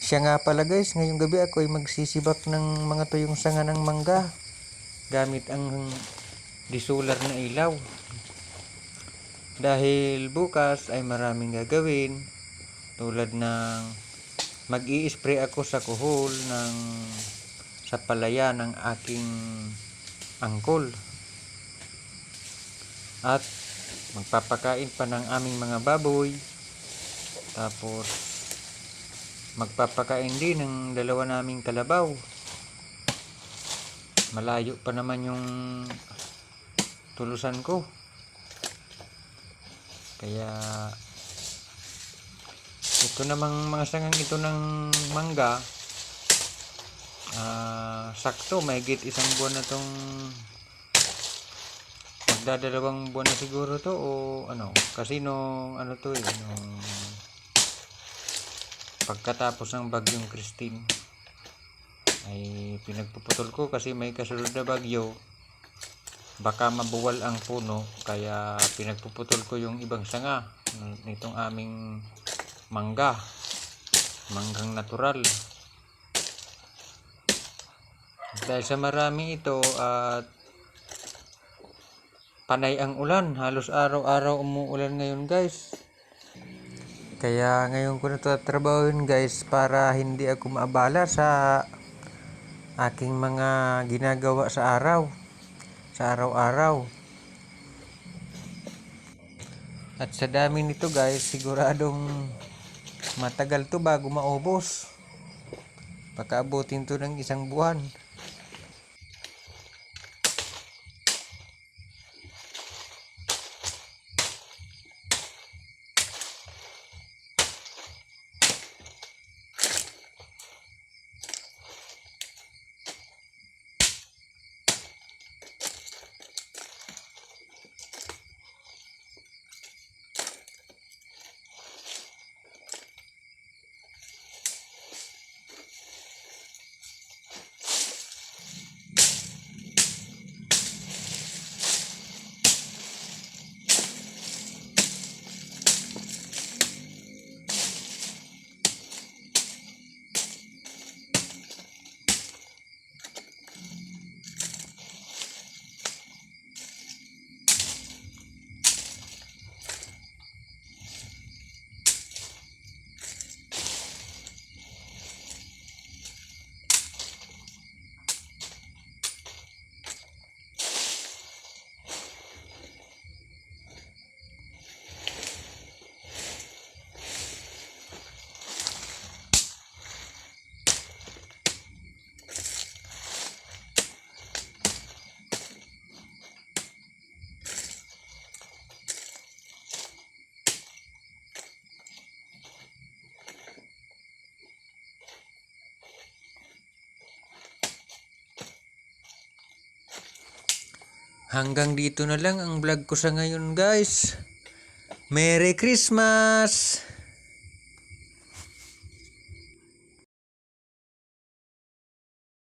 Siya nga pala guys, ngayong gabi ako ay magsisibak ng mga tuyong sanga ng mangga gamit ang disolar na ilaw. Dahil bukas ay maraming gagawin tulad ng mag-i-spray ako sa kuhol sa palaya ng aking angkol. At magpapakain pa ng aming mga baboy. Tapos magpapakain din ng dalawa naming kalabaw. Malayo pa naman yung tulusan ko. Kaya ito namang mga sangang ito ng mangga, sakto mahigit isang buwan na tong, magdadalawang buwan na siguro to o ano, kasi nung ano to nung pagkatapos ng bagyong Christine ay pinagpuputol ko kasi may kasunod na bagyo, baka mabuwal ang puno, kaya pinagpuputol ko yung ibang sanga nitong aming manggang natural. Dahil sa marami ito at panay ang ulan, halos araw-araw umuulan ngayon guys. Kaya ngayon ko na ito tatrabahuin guys para hindi ako maabala sa aking mga ginagawa sa araw-araw. At sa dami nito guys, siguradong matagal to bago maubos. Baka abutin to ng isang buwan. Hanggang dito na lang ang vlog ko sa ngayon guys. Merry Christmas!